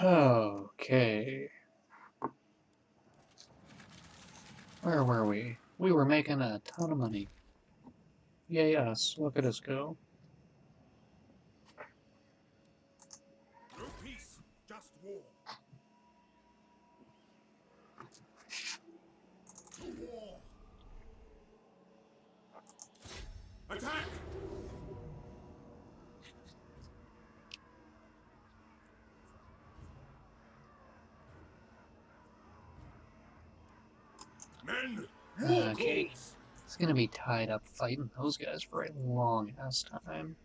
Okay. Where were we? We were making a ton of money. Yay us. Look at us go. No peace, just war. To war. Attack! Men, war Okay. calls. It's gonna be tied up fighting those guys for a long ass time.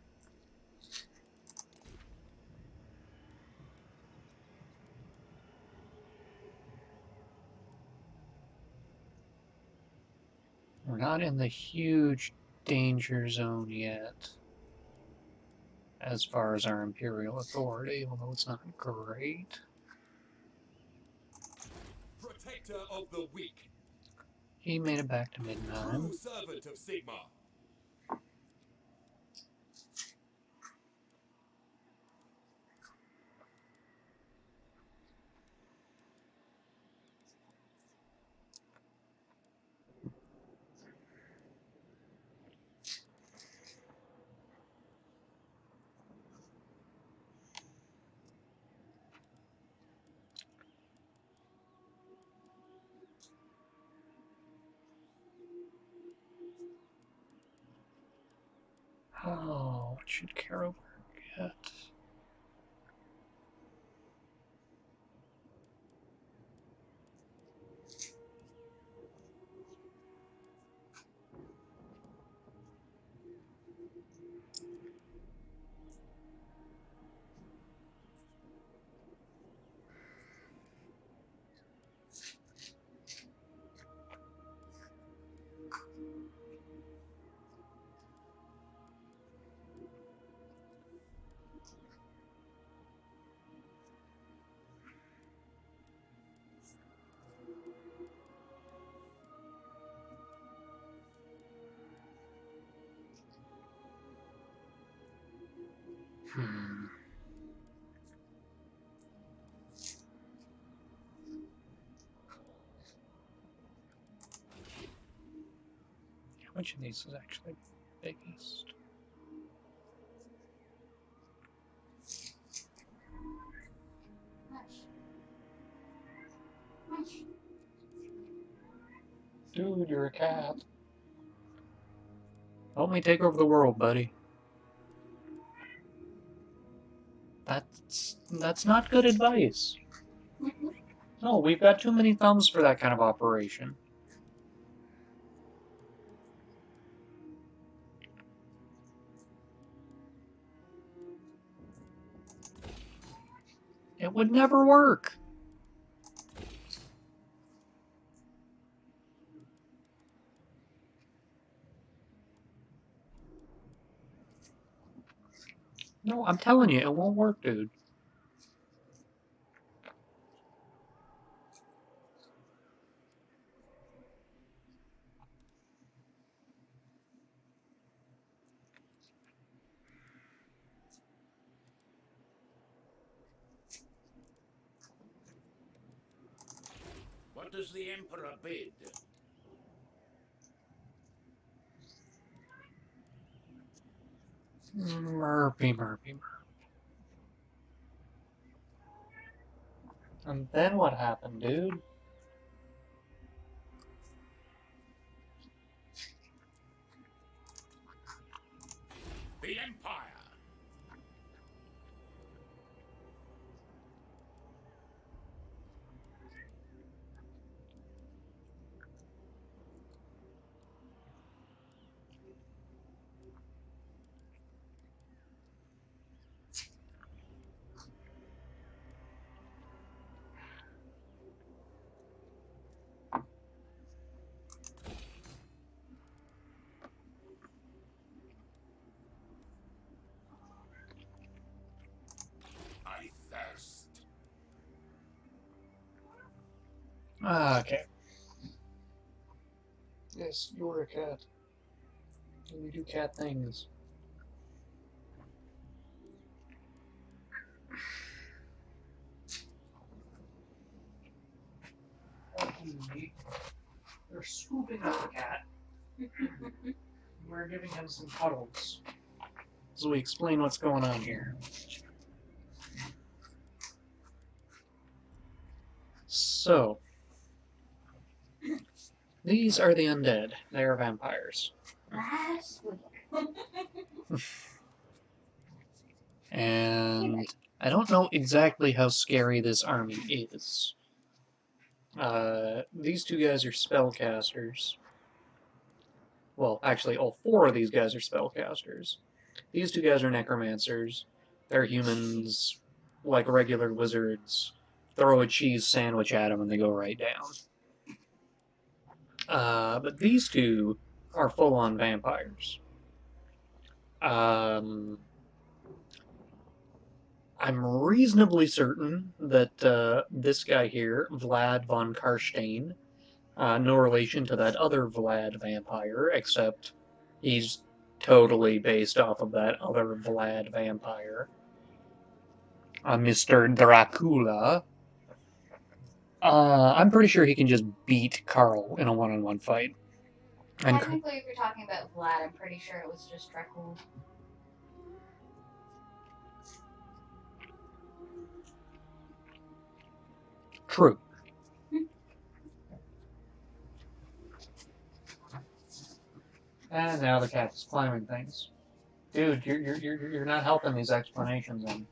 We're not in the huge danger zone yet, as far as our imperial authority, although it's not great. Protector of the weak. He made it back to Midnight. True servant of Sigma. Oh, what should Carol get? Hmm. Which of these is actually biggest? Dude, you're a cat. Help me take over the world, buddy. That's not good advice. No, we've got too many thumbs for that kind of operation. It would never work. No, I'm telling you, it won't work, dude. What does the Emperor bid? Murphy, Murphy, Murphy. And then what happened, dude? The Empire. I thirst. Okay. Yes, you're a cat. And you do cat things. buddy. They're scooping up the cat. We're giving him some cuddles. So we explain what's going on here. So, these are the undead. They are vampires. Last week. And I don't know exactly how scary this army is. These two guys are spellcasters. Well, actually, all four of these guys are spellcasters. These two guys are necromancers. They're humans, like regular wizards. Throw a cheese sandwich at them and they go right down. But these two are full-on vampires. I'm reasonably certain that this guy here, Vlad von Karstein, no relation to that other Vlad vampire, except he's totally based off of that other Vlad vampire. Mr. Dracula. I'm pretty sure he can just beat Karl in a one-on-one fight. And Technically, if you're talking about Vlad, I'm pretty sure it was just Dracula. True. And now the cat's climbing things. Dude, you're not helping these explanations in.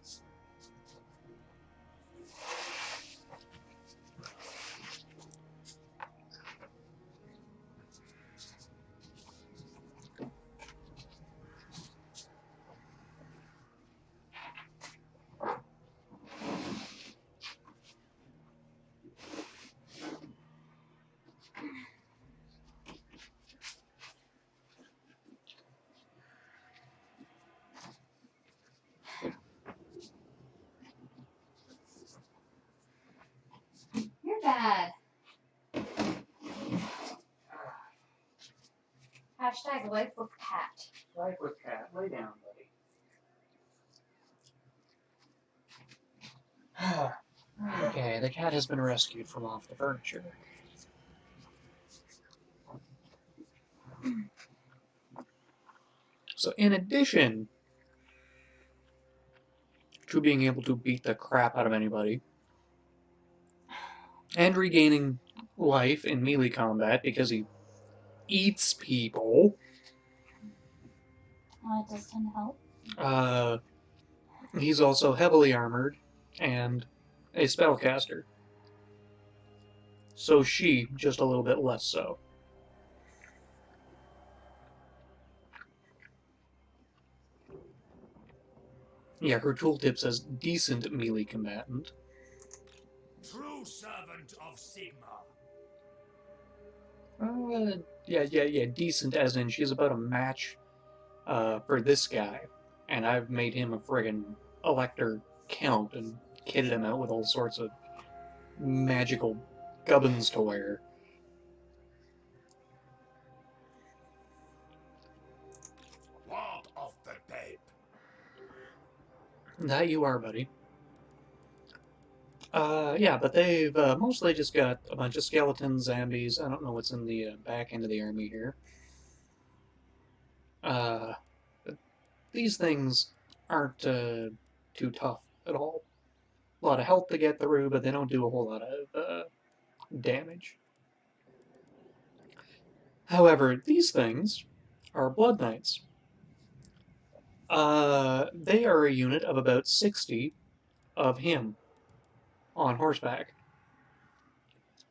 You're bad. Hashtag life with cat. Life with cat. Lay down, buddy. Okay, the cat has been rescued from off the furniture. So in addition to being able to beat the crap out of anybody, and regaining life in melee combat because he eats people, It does tend to help. he's also heavily armored and a spellcaster. So she, just a little bit less so. Yeah, her tooltip says decent melee combatant. True servant of Sigma. Yeah, decent as in she's about a match for this guy. And I've made him a friggin' Elector Count and kitted him out with all sorts of magical gubbins to wear. Lord of the dead. That you are, buddy. Yeah, but they've mostly just got a bunch of skeletons, zombies. I don't know what's in the back end of the army here. These things aren't too tough at all. A lot of health to get through, but they don't do a whole lot of damage. However, these things are Blood Knights. They are a unit of about 60 of him on horseback.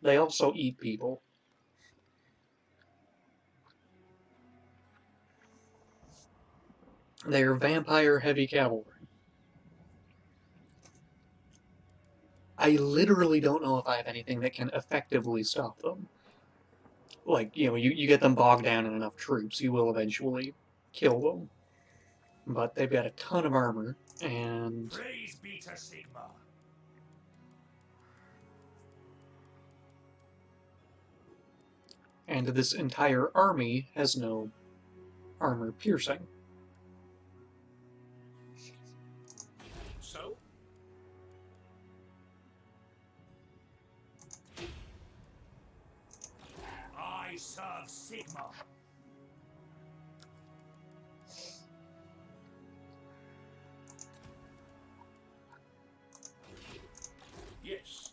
They also eat people. They are vampire heavy cavalry. I literally don't know if I have anything that can effectively stop them. Like, you get them bogged down in enough troops, you will eventually kill them. But they've got a ton of armor, and Praise be to Sigma. this entire army has no armor piercing. So? Sigma. Yes.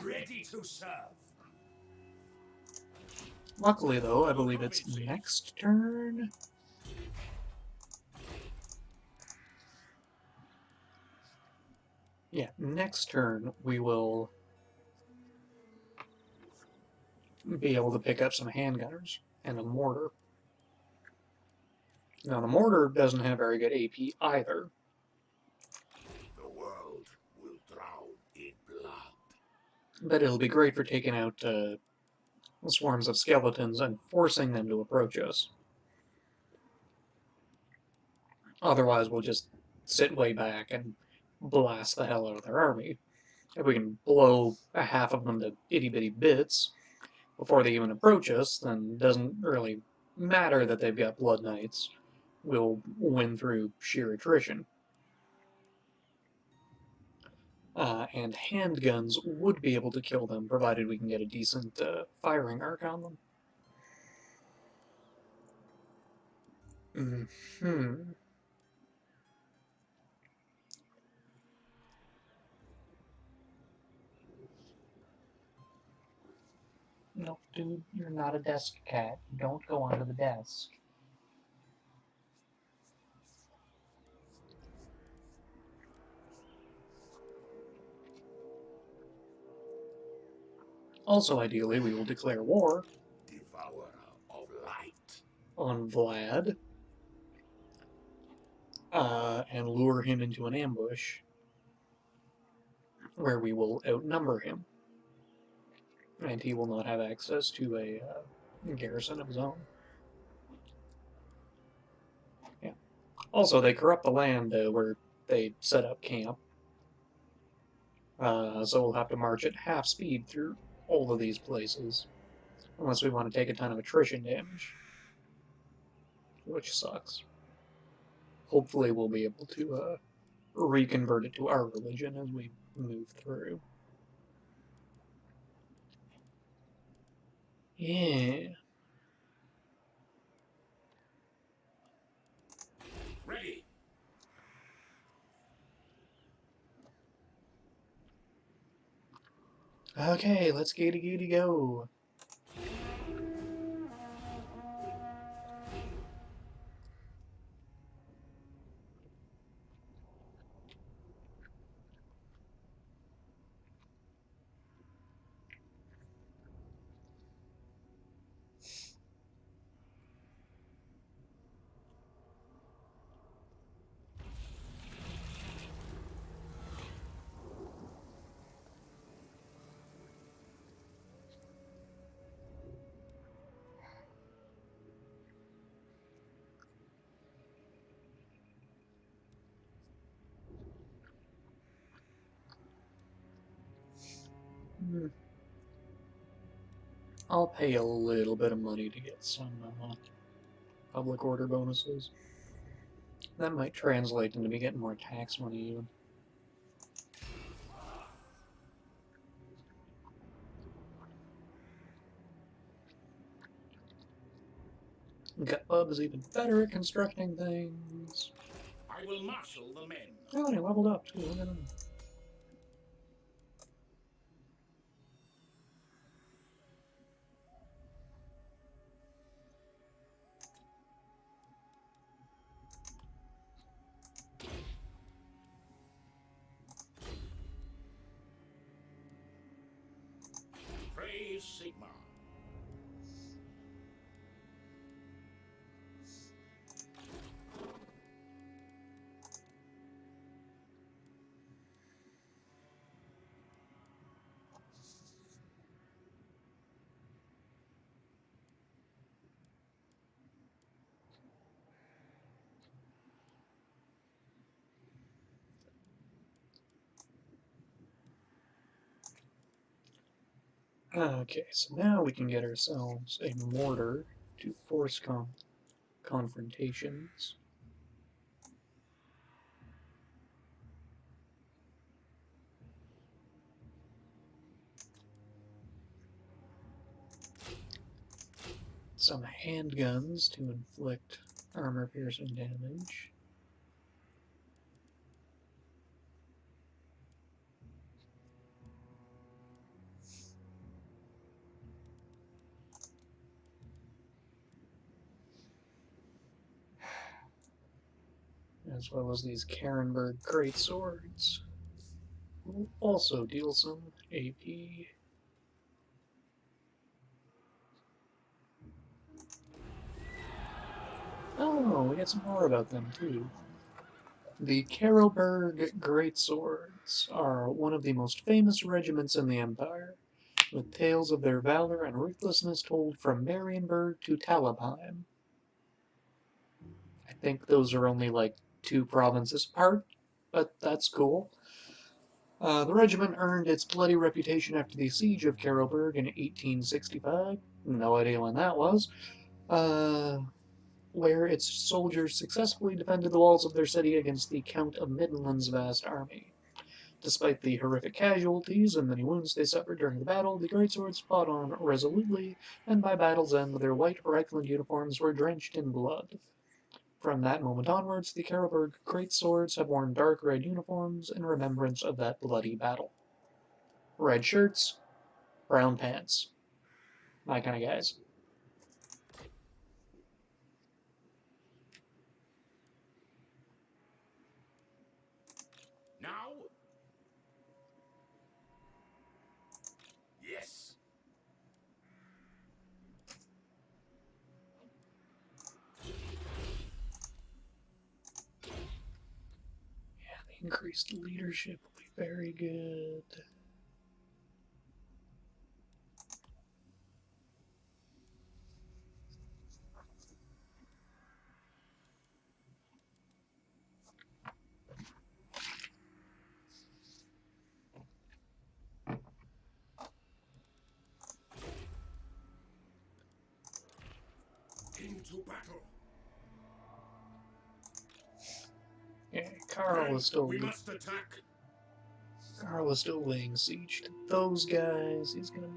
Ready to serve. Luckily, though, I believe it's next turn. Yeah, next turn we will be able to pick up some handgunners and a mortar. Now, the mortar doesn't have very good AP either. The world will drown in blood. But it'll be great for taking out swarms of skeletons and forcing them to approach us. Otherwise, we'll just sit way back and blast the hell out of their army. If we can blow a half of them to itty-bitty bits before they even approach us, then it doesn't really matter that they've got Blood Knights. We'll win through sheer attrition. And handguns would be able to kill them, provided we can get a decent firing arc on them. Hmm. No, dude, you're not a desk cat. Don't go onto the desk. Also, ideally, we will declare war Devourer of light. on Vlad and lure him into an ambush where we will outnumber him. And he will not have access to a garrison of his own. Yeah. Also, they corrupt the land where they set up camp. So we'll have to march at half speed through all of these places. Unless we want to take a ton of attrition damage. Which sucks. Hopefully we'll be able to reconvert it to our religion as we move through. Yeah. Ready. Okay, let's giddy go. I'll pay a little bit of money to get some public order bonuses. That might translate into me getting more tax money even. Gutbub is even better at constructing things. I will marshal the men. Oh, and he leveled up too. Look at him. Praise Sigma. Okay, so now we can get ourselves a mortar to force confrontations. some handguns to inflict armor-piercing damage. As well as these Karenberg greatswords. Will also deal some AP. Oh, we got some more about them too. The Karelberg Greatswords are one of the most famous regiments in the Empire, with tales of their valor and ruthlessness told from Marienburg to Talabheim. I think those are only like 2 provinces apart, but that's cool. The regiment earned its bloody reputation after the siege of Karelberg in 1865. No idea when that was. Where its soldiers successfully defended the walls of their city against the Count of Midland's vast army. Despite the horrific casualties and many wounds they suffered during the battle, the Greatswords fought on resolutely, and by battle's end their white Reikland uniforms were drenched in blood. From that moment onwards, the Karelberg Greatswords have worn dark red uniforms in remembrance of that bloody battle. Red shirts, brown pants. My kind of guys. Now? Yes. Yeah, the increased leadership will be very good. Into battle. Yeah, Karl is still We must attack. Karl is still laying siege to those guys. He's gonna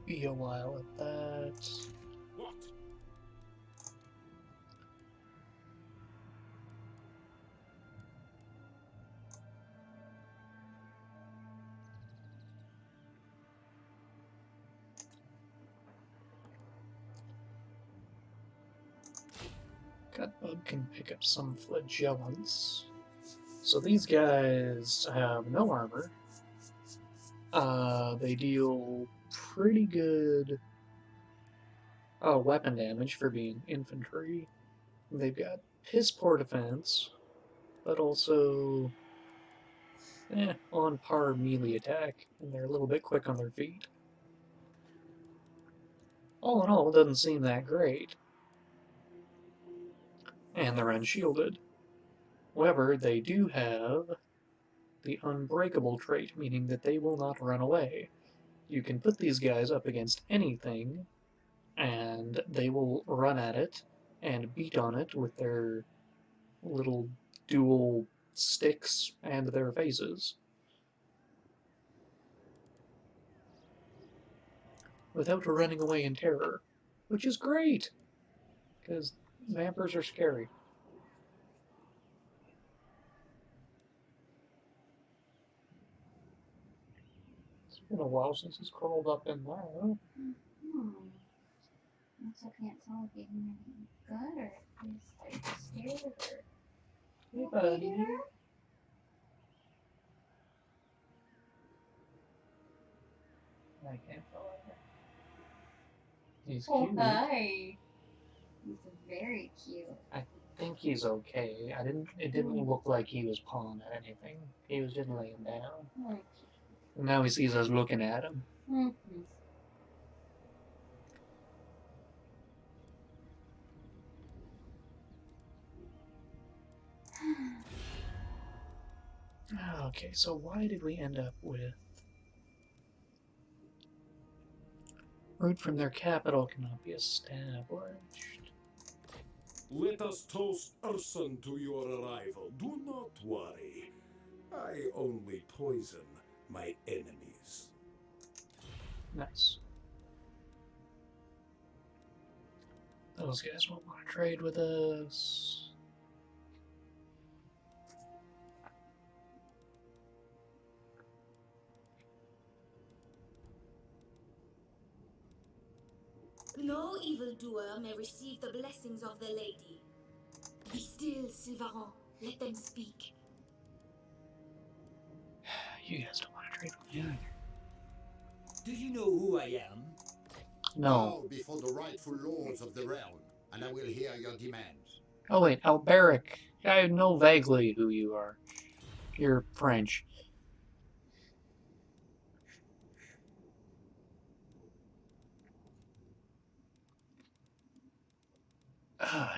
be a while at that. What? Cutbug can pick up some flagellants. So these guys have no armor. They deal pretty good weapon damage for being infantry. They've got piss poor defense, but also on par melee attack, and they're a little bit quick on their feet. All in all, it doesn't seem that great. And they're unshielded. However, they do have the unbreakable trait, meaning that they will not run away. You can put these guys up against anything, and they will run at it and beat on it with their little dual sticks and their faces, without running away in terror, which is great, because vampires are scary. It's been a while since he's crawled up in there. Also can't tell if even good or if they're scared or. Hey, buddy. I can't tell either. He's Oh, cute. hi. He's very cute. I think he's okay. It didn't look like he was pawing at anything. He was just laying down. Very And now he sees us looking at him. cute. Okay, so why did we end up with route from their capital cannot be established? Let us toast Urson to your arrival. Do not worry. I only poison my enemies. Nice. Those guys won't want to trade with us. No evildoer may receive the blessings of the lady. Be still, Sylvain. Let them speak. You guys don't want to trade with me either. Do you know who I am? No. Bow before the rightful lords of the realm, and I will hear your demands. Oh wait, Alberic. I know vaguely who you are. You're French.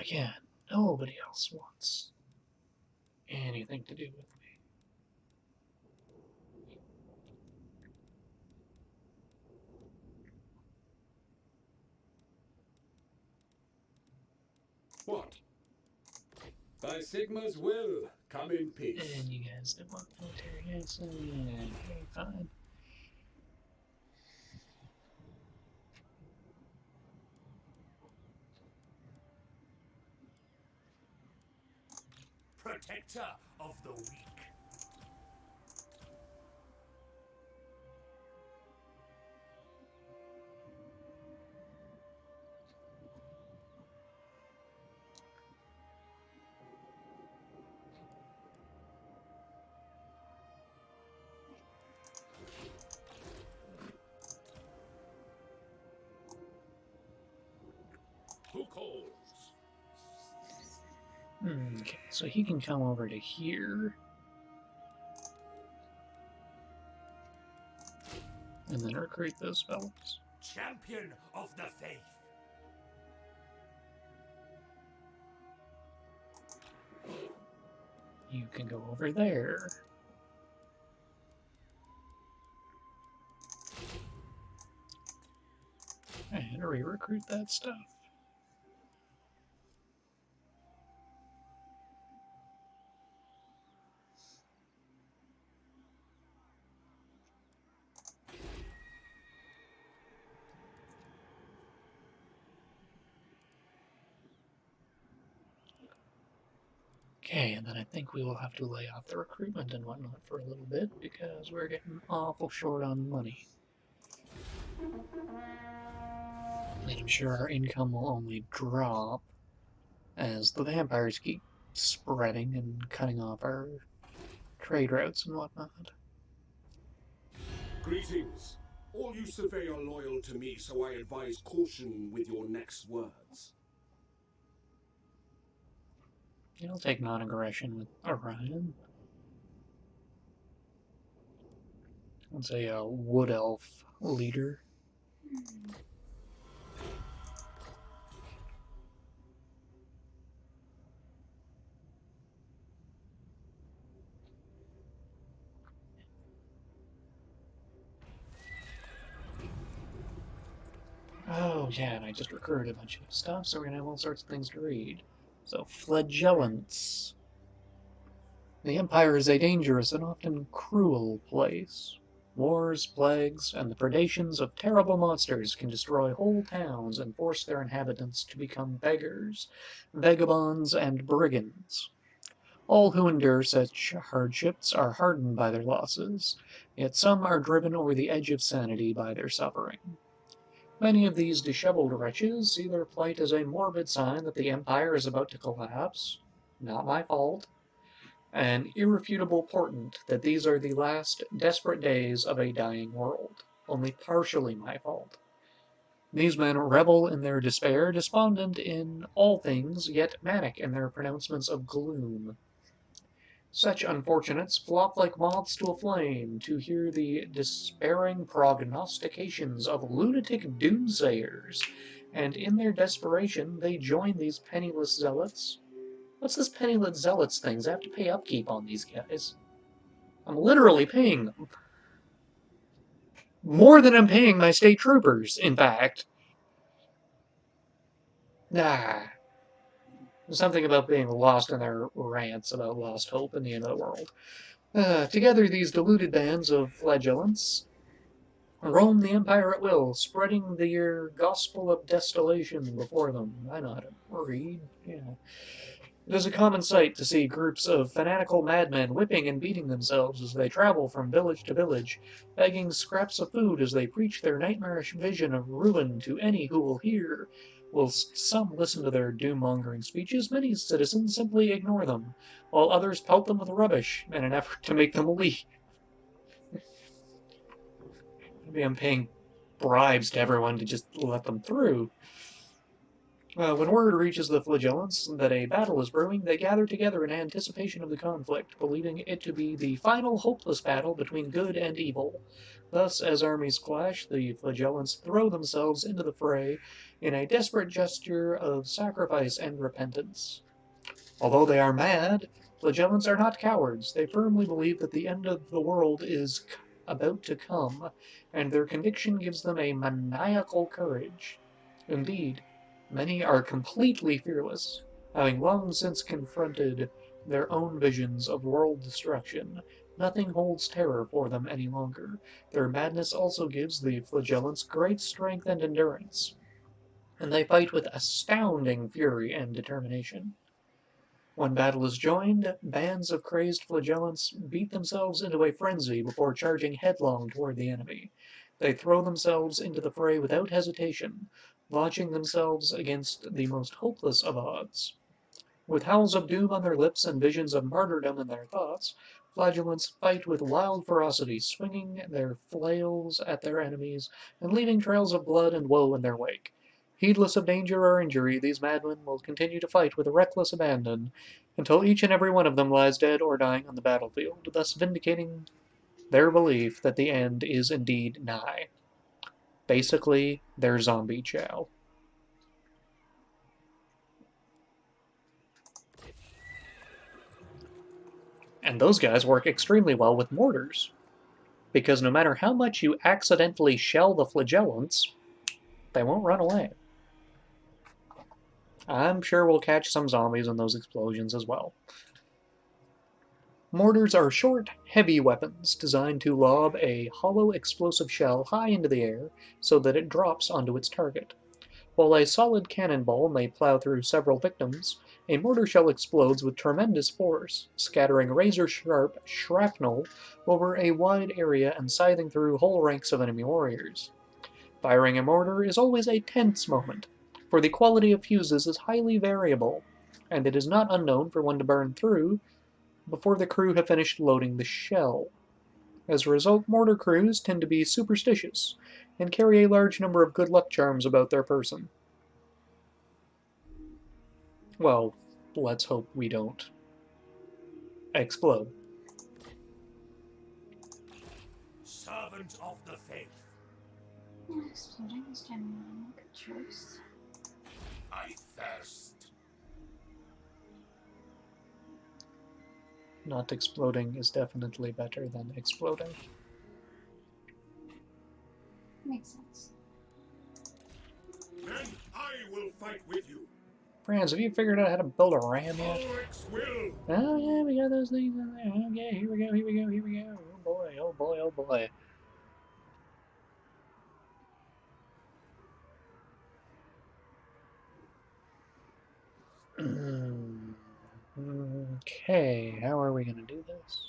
Yeah, nobody else wants anything to do with me. What? By Sigma's will, come in peace. And you guys don't want military action. Okay, fine. Protector of the weak. Who calls? Okay, so he can come over to here. And then recruit those fellows. Champion of the faith. You can go over there. And re-recruit that stuff. Okay, and then I think we will have to lay off the recruitment and whatnot for a little bit because we're getting awful short on money. And I'm sure our income will only drop as the vampires keep spreading and cutting off our trade routes and whatnot. Greetings. All you survey are loyal to me, so I advise caution with your next words. I'll take non-aggression with Orion. Let's say a wood elf leader. Oh yeah, and I just recruited a bunch of stuff, so we're gonna have all sorts of things to read. So, flagellants. The Empire is a dangerous and often cruel place. Wars, plagues, and the predations of terrible monsters can destroy whole towns and force their inhabitants to become beggars, vagabonds, and brigands. All who endure such hardships are hardened by their losses, yet some are driven over the edge of sanity by their suffering. Many of these disheveled wretches see their plight as a morbid sign that the Empire is about to collapse. Not my fault. An irrefutable portent that these are the last desperate days of a dying world. Only partially my fault. These men revel in their despair, despondent in all things, yet manic in their pronouncements of gloom. Such unfortunates flop like moths to a flame to hear the despairing prognostications of lunatic doomsayers, and in their desperation they join these penniless zealots. What's this penniless zealots things? I have to pay upkeep on these guys. I'm literally paying them. More than I'm paying my state troopers, in fact. There's something about being lost in their rants about lost hope and the end of the world. Together, these deluded bands of flagellants roam the empire at will, spreading the gospel of desolation before them. I know how to read. Yeah. It is a common sight to see groups of fanatical madmen whipping and beating themselves as they travel from village to village, begging scraps of food as they preach their nightmarish vision of ruin to any who will hear. Whilst some listen to their doom-mongering speeches, many citizens simply ignore them, while others pelt them with rubbish in an effort to make them leave. Maybe I'm paying bribes to everyone to just let them through. When word reaches the flagellants that a battle is brewing, they gather together in anticipation of the conflict, believing it to be the final hopeless battle between good and evil. Thus, as armies clash, the flagellants throw themselves into the fray in a desperate gesture of sacrifice and repentance. Although they are mad, flagellants are not cowards. They firmly believe that the end of the world is about to come, and their conviction gives them a maniacal courage. Indeed, many are completely fearless, having long since confronted their own visions of world destruction. Nothing holds terror for them any longer. Their madness also gives the flagellants great strength and endurance, and they fight with astounding fury and determination. When battle is joined, bands of crazed flagellants beat themselves into a frenzy before charging headlong toward the enemy. They throw themselves into the fray without hesitation, launching themselves against the most hopeless of odds. With howls of doom on their lips and visions of martyrdom in their thoughts, flagellants fight with wild ferocity, swinging their flails at their enemies and leaving trails of blood and woe in their wake. Heedless of danger or injury, these madmen will continue to fight with reckless abandon until each and every one of them lies dead or dying on the battlefield, thus vindicating their belief that the end is indeed nigh. Basically, they're zombie chow. And those guys work extremely well with mortars, because no matter how much you accidentally shell the flagellants, they won't run away. I'm sure we'll catch some zombies in those explosions as well. Mortars are short, heavy weapons designed to lob a hollow explosive shell high into the air so that it drops onto its target. While a solid cannonball may plow through several victims, a mortar shell explodes with tremendous force, scattering razor-sharp shrapnel over a wide area and scything through whole ranks of enemy warriors. Firing a mortar is always a tense moment, for the quality of fuses is highly variable, and it is not unknown for one to burn through before the crew have finished loading the shell. As a result, mortar crews tend to be superstitious and carry a large number of good luck charms about their person. Well, let's hope we don't explode. Servant of the faith, Exploding is generally a good choice. I thirst. Not exploding is definitely better than exploding. Makes sense. Then I will fight with you. Franz, have you figured out how to build a ram yet? Ulrich's will. Oh yeah, we got those things in there. Okay, here we go, here we go, here we go. Oh boy, oh boy, oh boy. Okay, how are we gonna do this?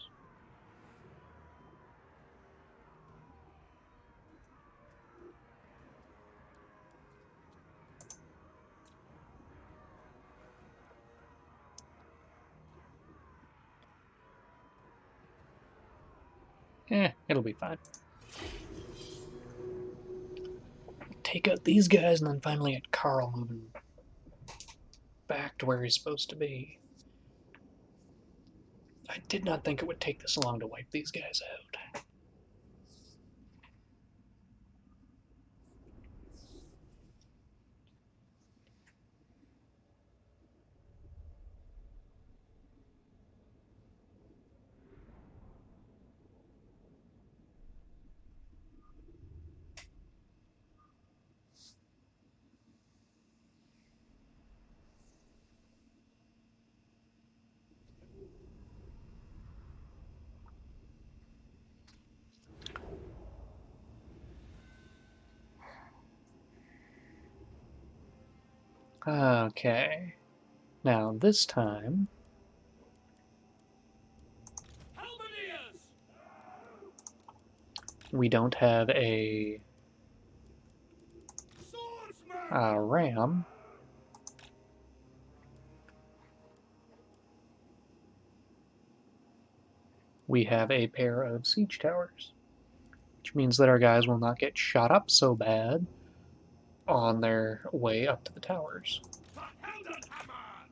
It'll be fine. Take out these guys and then finally get Karl moving back to where he's supposed to be. I did not think it would take this long to wipe these guys out. Okay. Now this time Halberdiers! we don't have a Swordsmen! ram. We have a pair of siege towers, which means that our guys will not get shot up so bad on their way up to the towers. The Heldenhammer!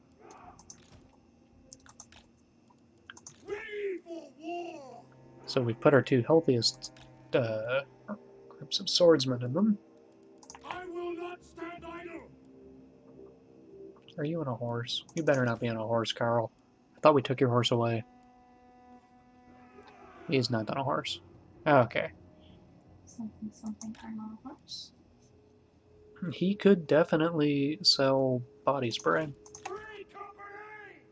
Ready for war! So we've put our two healthiest groups of swordsmen in them. I will not stand idle! Are you on a horse? You better not be on a horse, Karl. I thought we took your horse away. He's not on a horse. Okay. Something I'm on a horse. He could definitely sell body spray. Free company!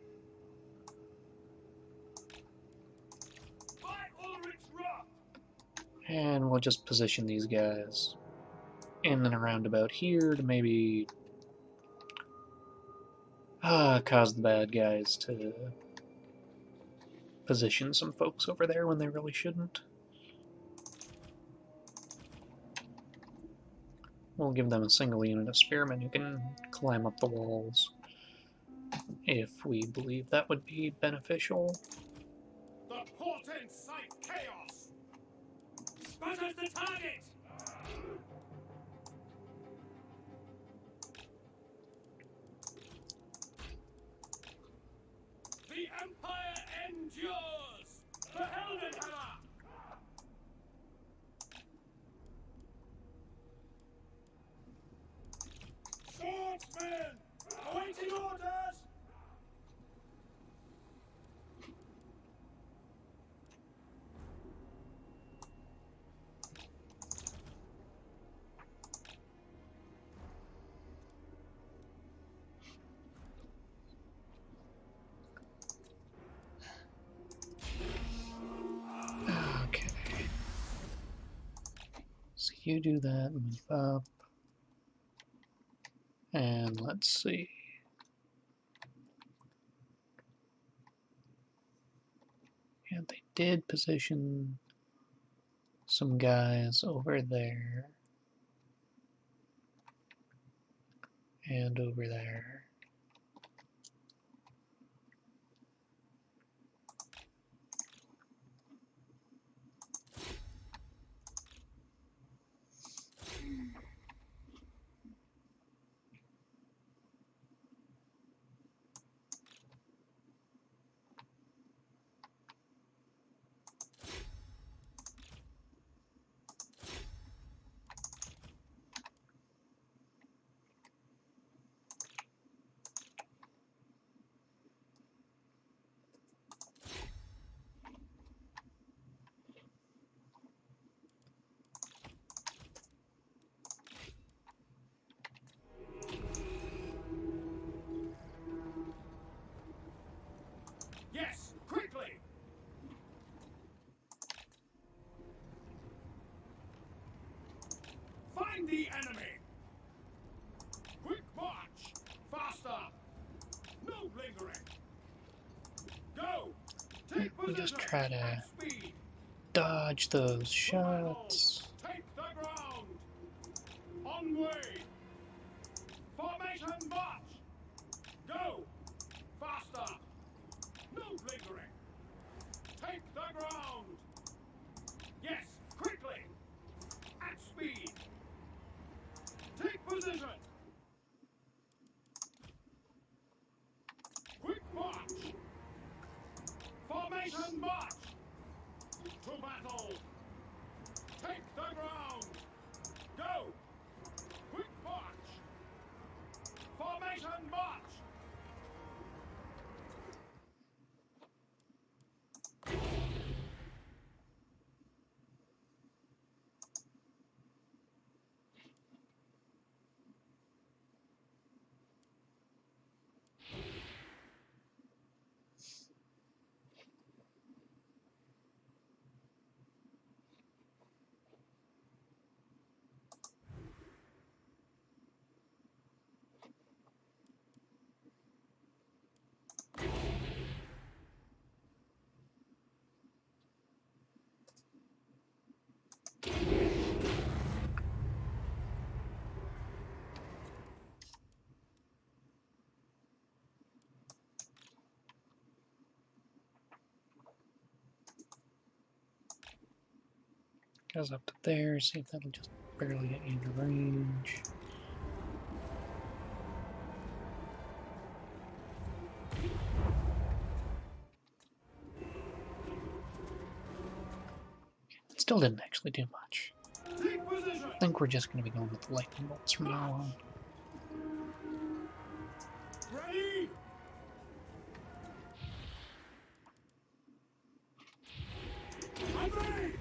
By Ulrich's Rock! And we'll just position these guys in and around about here to maybe cause the bad guys to position some folks over there when they really shouldn't. We'll give them a single unit of spearmen who can climb up the walls if we believe that would be beneficial. The portent sight chaos! Sputters the target! The Empire endures! The Heldenhammer! Swordsmen! Awaiting orders! Okay. So you do that, move up. And let's see. And they did position some guys over there. And over there. Yes, quickly! Find the enemy! Quick march! Faster! No lingering! Go! Take We just position! try to At speed! dodge those To battle! shots. Take the ground! On way! Formation march! Go! Faster! No lingering! Take the ground! Yes, quickly! At speed! Take position! Quick march! Formation march! To battle! Take the ground! Go! Quick march! Formation Goes up to there, see if that'll just barely get you into range. It still didn't actually do much. I think we're just going to be going with the lightning bolts from now on. Ready? I'm ready!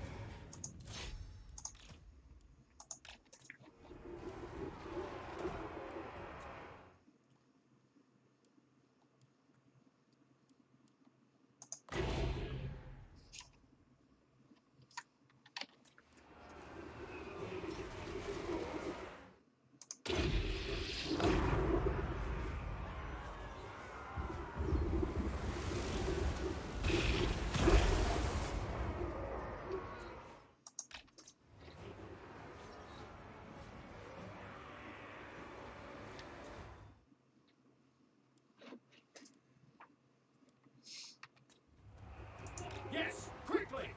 Yes, quickly!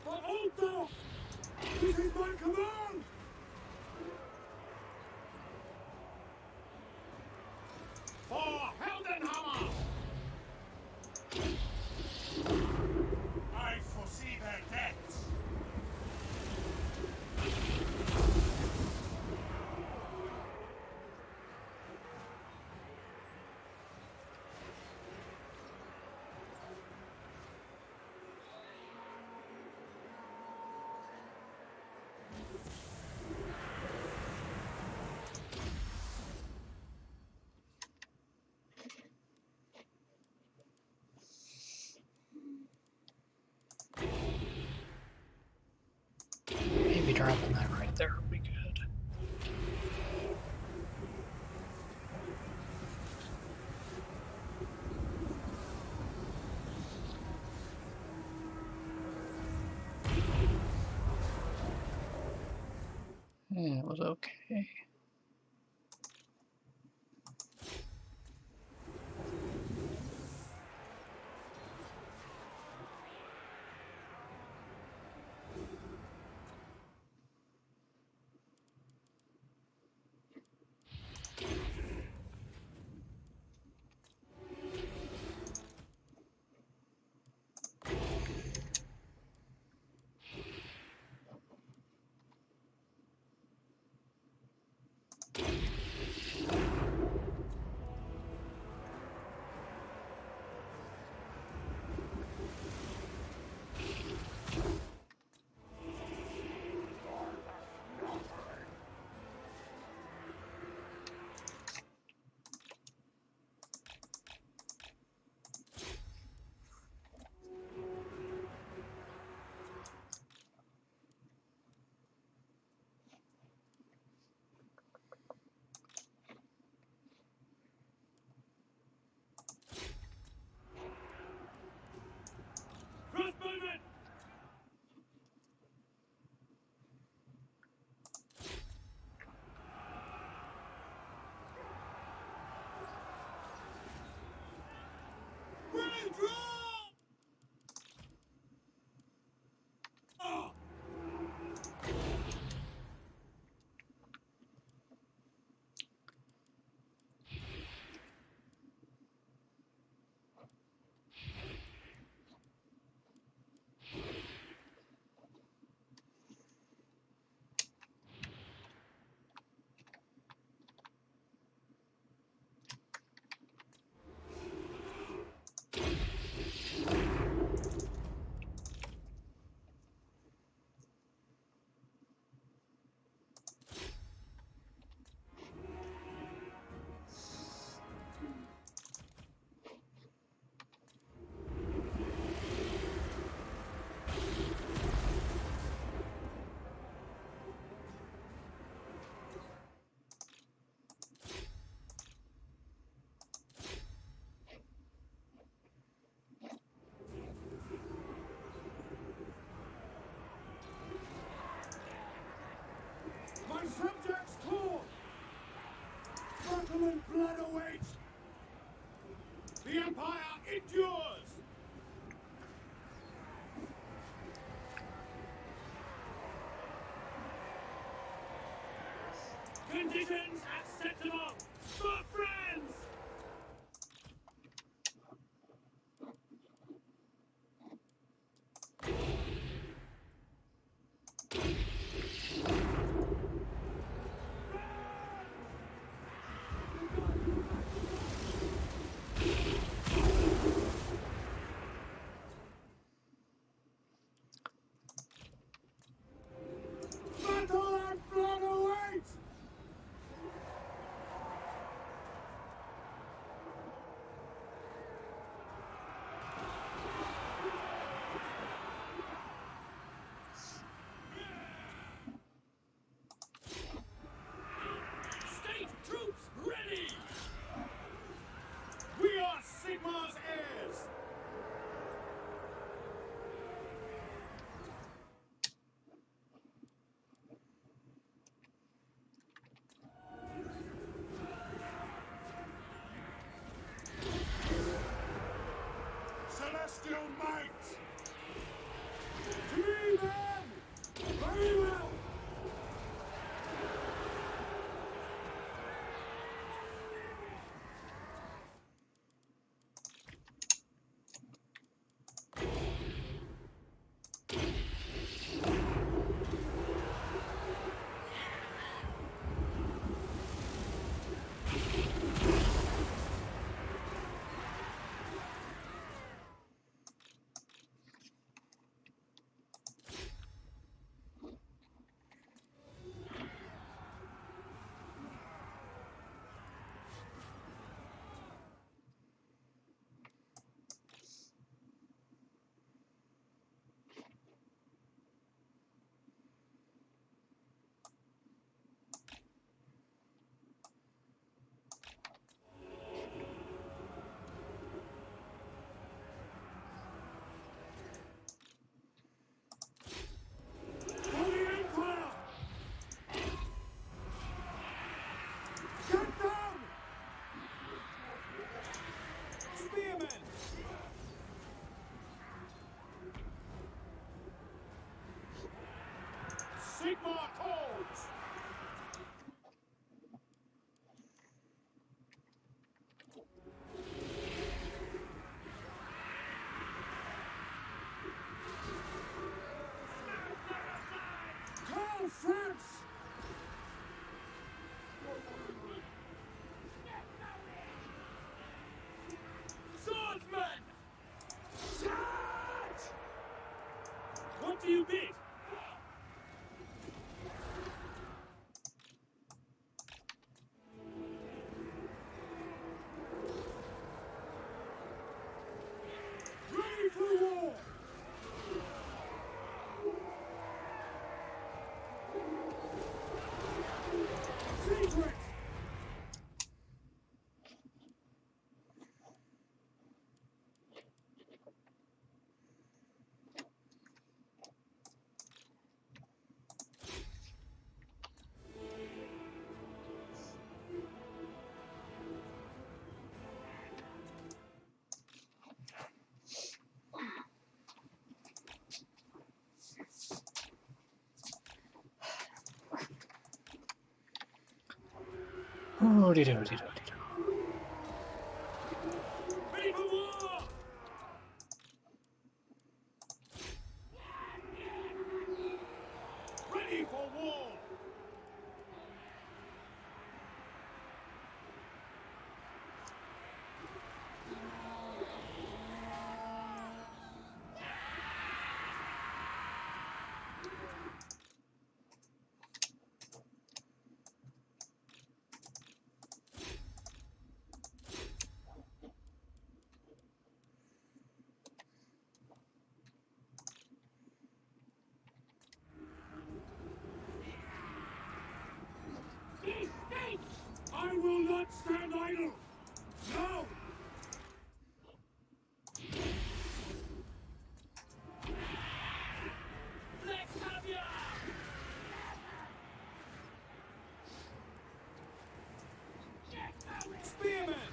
For Altdorf! This is my command! For Heldenhammer! I foresee their deaths. Maybe dropping that right there would be good. Yeah, it was okay. Conditions acceptable for friends! Battle and blood awaits! State troops ready! We are Sigmar's heirs! Celestial might! To me, then! Very well! Sigmar calls! Call France! Swordsman! Charge! What do you bid? Ready for war! Secret! Oh, dee do. Ready for war! Ready for war! I will not stand idle! No! Let's have ya! Spearman!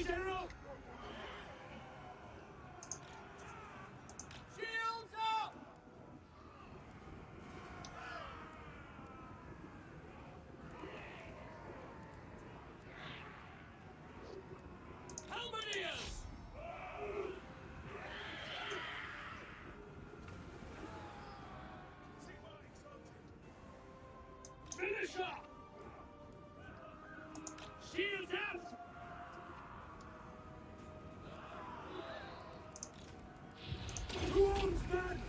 General! Shields up! Halberdiers! Finish up! Shields out! Towards men!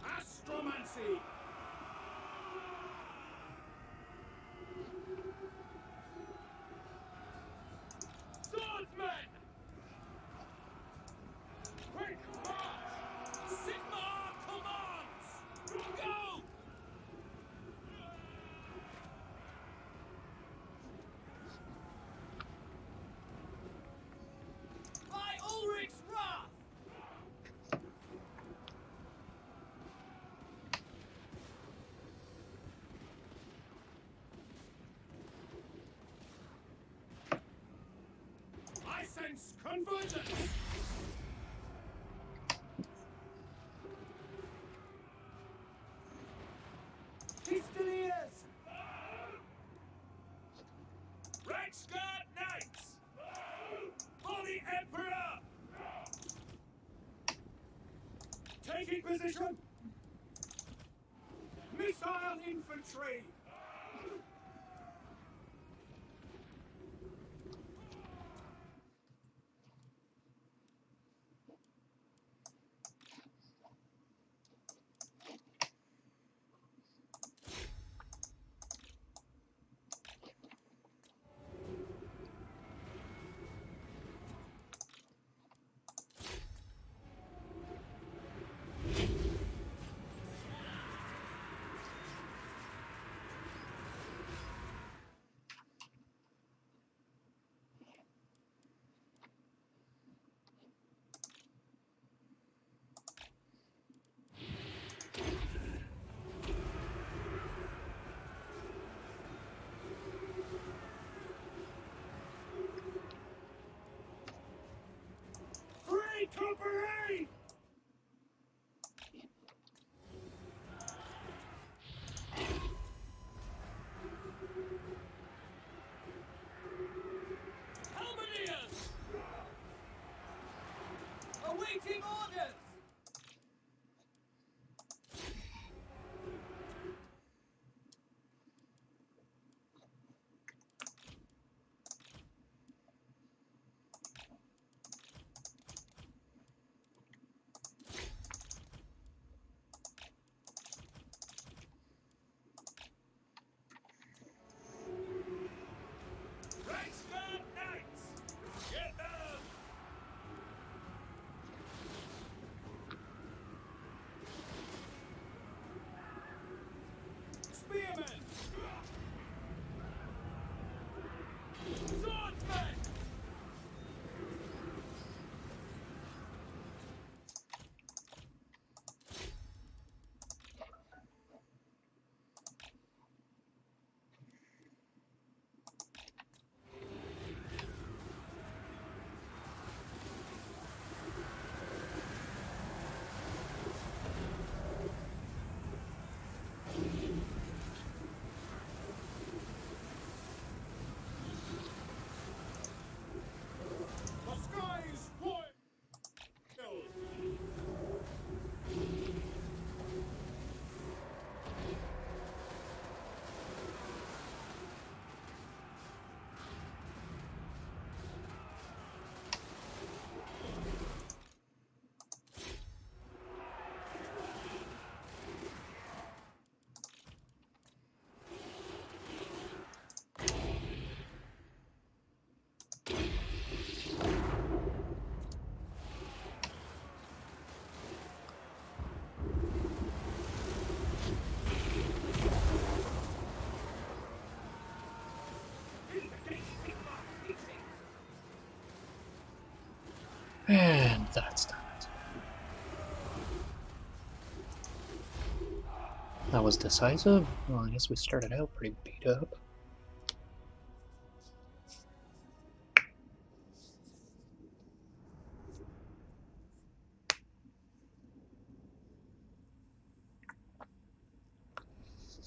Astromancy! Swordsmen! Quick march! Sigma commands! Go! By Ulrich's wrath! I sense convergence! Pistoliers! Reichsguard Knights! For the Emperor! Taking position! Missile infantry! Free company! Halberdiers! Awaiting orders! Reichsguard Knights! Get them! Spearmen! Swordsmen! The skies wild! And that's done it. That was decisive? Well, I guess we started out pretty beat up.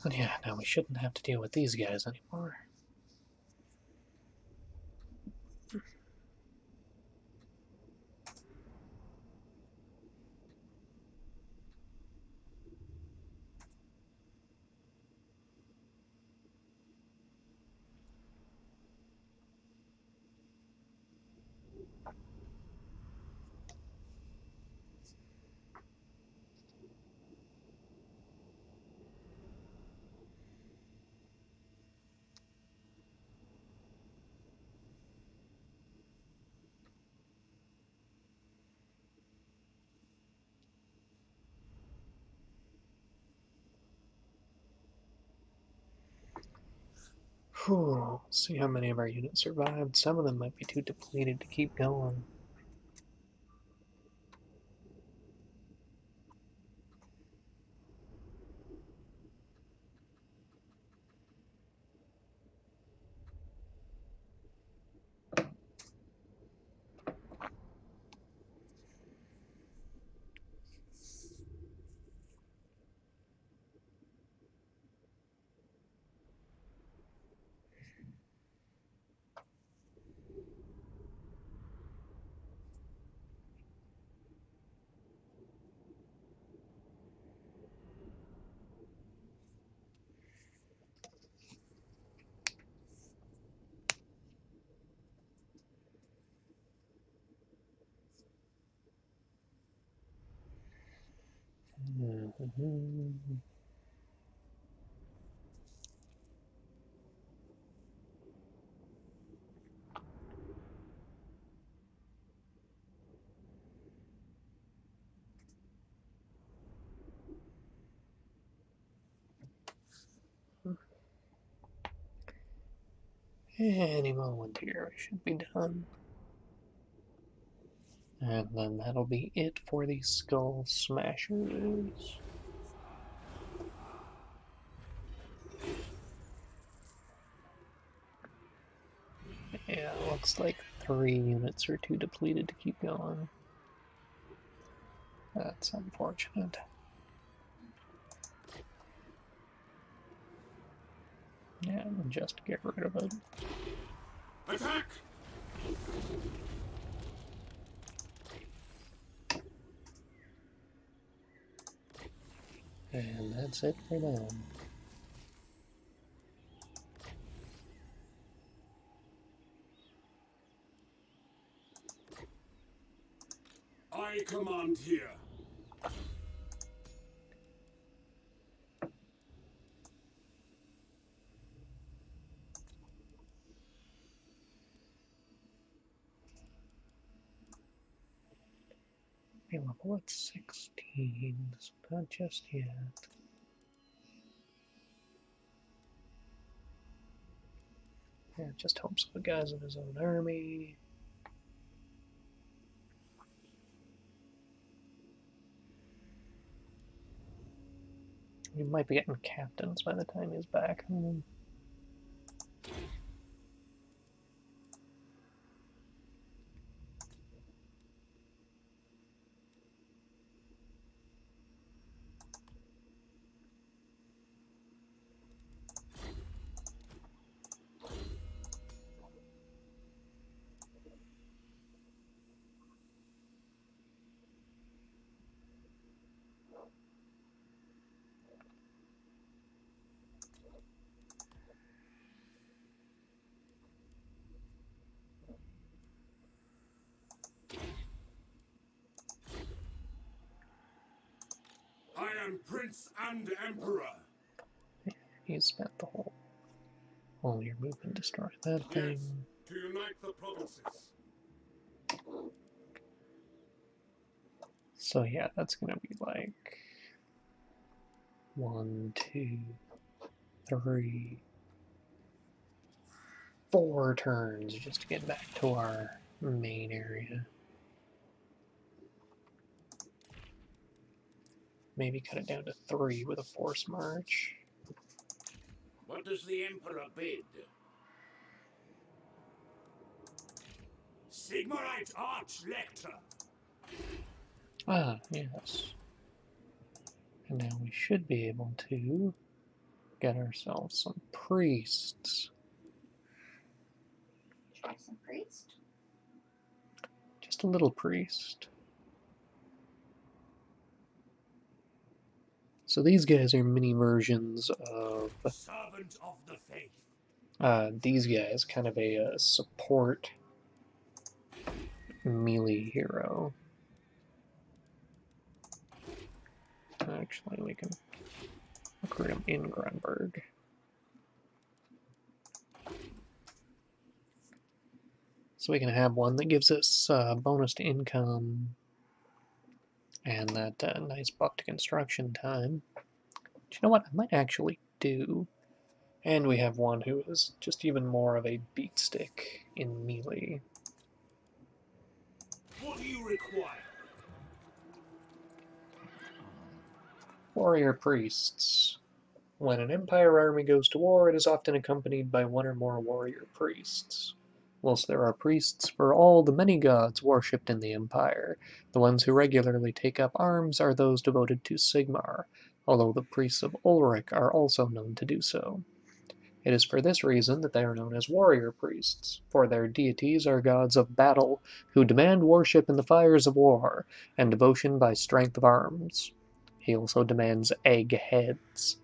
But yeah, now we shouldn't have to deal with these guys anymore. Whew, see how many of our units survived. Some of them might be too depleted to keep going. Any moment here, we should be done. And then that'll be it for the Skull Smashers. Yeah, looks like 3 units are too depleted to keep going. That's unfortunate. Yeah, just get rid of it. Attack! And that's it for them. I command here. Be level at 16, so not just yet. Yeah, just helps the guys in his own army. We might be getting captains by the time he's back home. I am Prince and Emperor. He's spent the whole all your movement destroying that Yes, thing. to unite the provinces. So yeah, that's gonna be like 1, 2, 3, 4 turns just to get back to our main area. maybe cut it down to 3 with a force march. What does the Emperor bid? Sigmarite Arch-Lector! Ah, yes. And now we should be able to get ourselves some priests. Try some priest. Just a little priest. So these guys are mini versions of Servant of the Faith. these guys, kind of a support melee hero. Actually, we can recruit him in Grunberg. So we can have one that gives us bonus to income and that nice buff to construction time. Do you know what I might actually do? And we have one who is just even more of a beatstick in melee. What do you require? Warrior priests. When an Empire army goes to war, it is often accompanied by one or more warrior priests. Whilst there are priests for all the many gods worshipped in the Empire, the ones who regularly take up arms are those devoted to Sigmar, although the priests of Ulrich are also known to do so. It is for this reason that they are known as warrior priests, for their deities are gods of battle who demand worship in the fires of war and devotion by strength of arms. He also demands egg heads.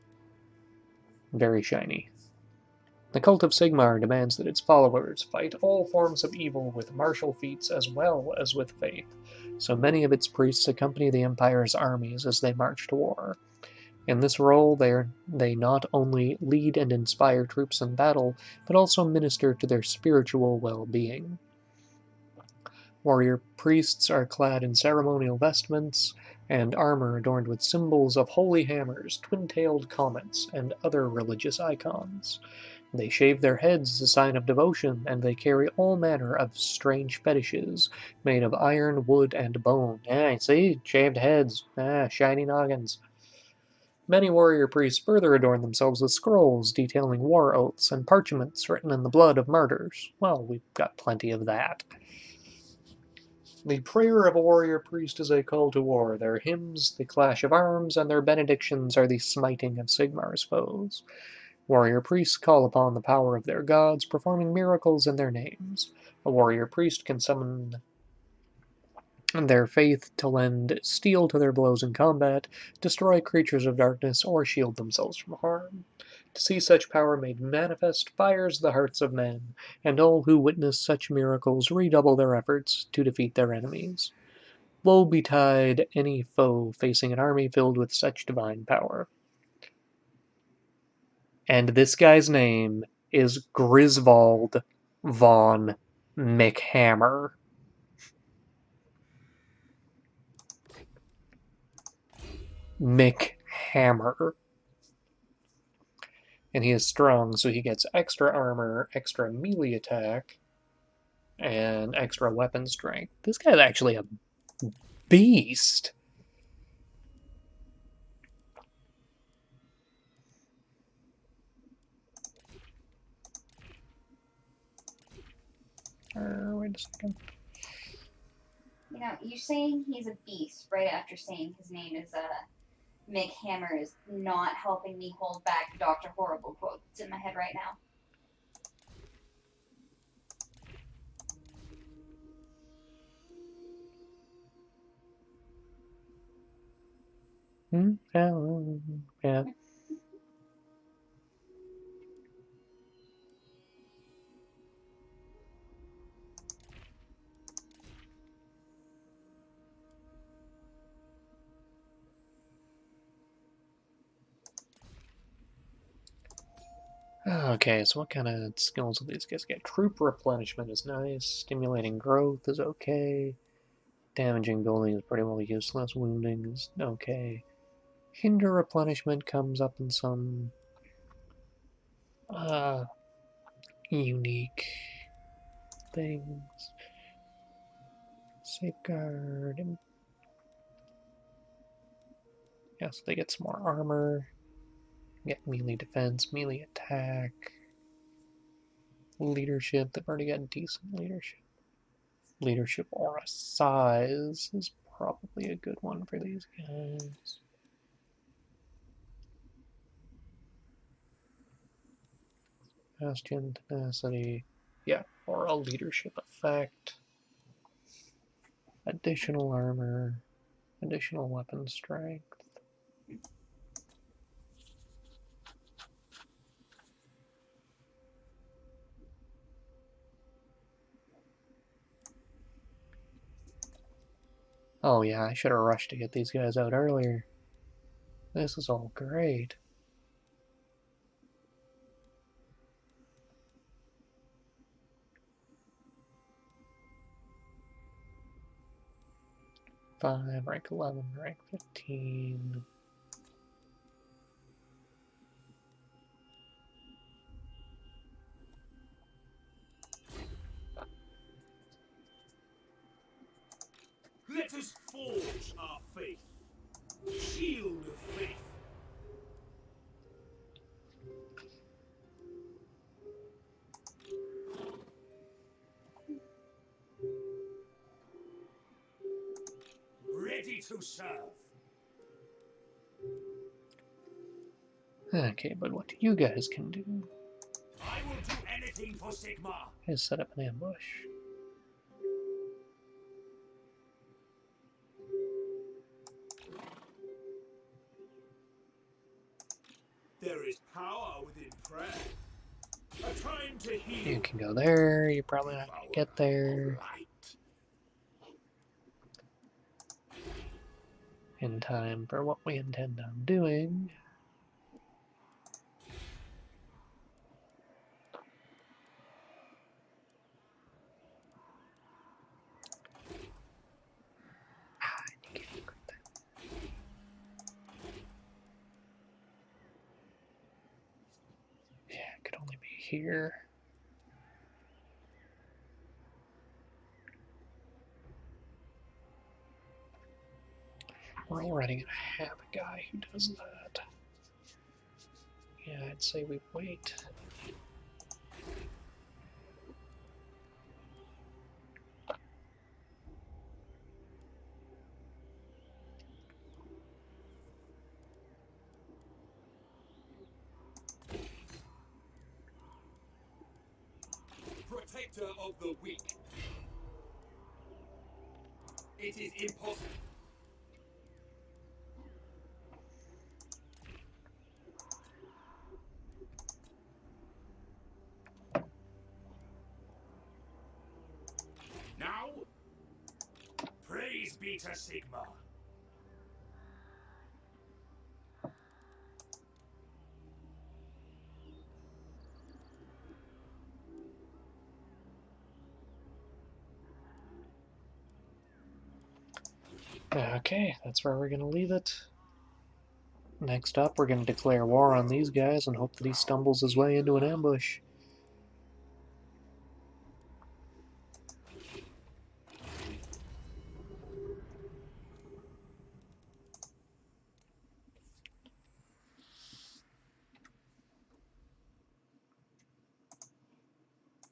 Very shiny. The cult of Sigmar demands that its followers fight all forms of evil with martial feats as well as with faith, so many of its priests accompany the Empire's armies as they march to war. In this role, they not only lead and inspire troops in battle, but also minister to their spiritual well-being. Warrior priests are clad in ceremonial vestments and armor adorned with symbols of holy hammers, twin-tailed comets, and other religious icons. They shave their heads as a sign of devotion, and they carry all manner of strange fetishes made of iron, wood, and bone. Ah, see? Shaved heads. Ah, shiny noggins. Many warrior priests further adorn themselves with scrolls detailing war oaths and parchments written in the blood of martyrs. Well, we've got plenty of that. The prayer of a warrior priest is a call to war. Their hymns, the clash of arms, and their benedictions are the smiting of Sigmar's foes. Warrior priests call upon the power of their gods, performing miracles in their names. A warrior priest can summon their faith to lend steel to their blows in combat, destroy creatures of darkness, or shield themselves from harm. To see such power made manifest fires the hearts of men, and all who witness such miracles redouble their efforts to defeat their enemies. Woe betide any foe facing an army filled with such divine power. And this guy's name is Griswold von McHammer. McHammer. And he is strong, so he gets extra armor, extra melee attack, and extra weapon strength. This guy's actually a beast. Wait a second. You know, you're saying he's a beast right after saying his name is Mick Hammer is not helping me hold back Dr. Horrible quotes in my head right now. Yeah. Okay, so what kind of skills do these guys get? Troop replenishment is nice. Stimulating growth is okay. Damaging building is pretty well useless. Wounding is okay. Hinder replenishment comes up in some unique things. Safeguard. Yeah, so they get some more armor. Get melee defense, melee attack. Leadership, they've already got decent leadership. Leadership aura size is probably a good one for these guys. Bastion tenacity. Yeah, aura leadership effect. Additional armor. Additional weapon strength. Oh yeah, I should have rushed to get these guys out earlier. This is all great. Rank 11, rank 15. Let us forge our faith. Shield of faith. Ready to serve. Okay, but what you guys can do I will do anything for Sigma. is set up an ambush. There is power within prayer. A time to heal. You can go there, you're probably not going to get there Right. in time for what we intend on doing. Yeah, it could only be here. We're already going to have a guy who does that. Yeah, I'd say we wait. Protector of the weak. It is impossible. Now, praise be to Sigma. Okay, that's where we're going to leave it. Next up, we're going to declare war on these guys and hope that he stumbles his way into an ambush.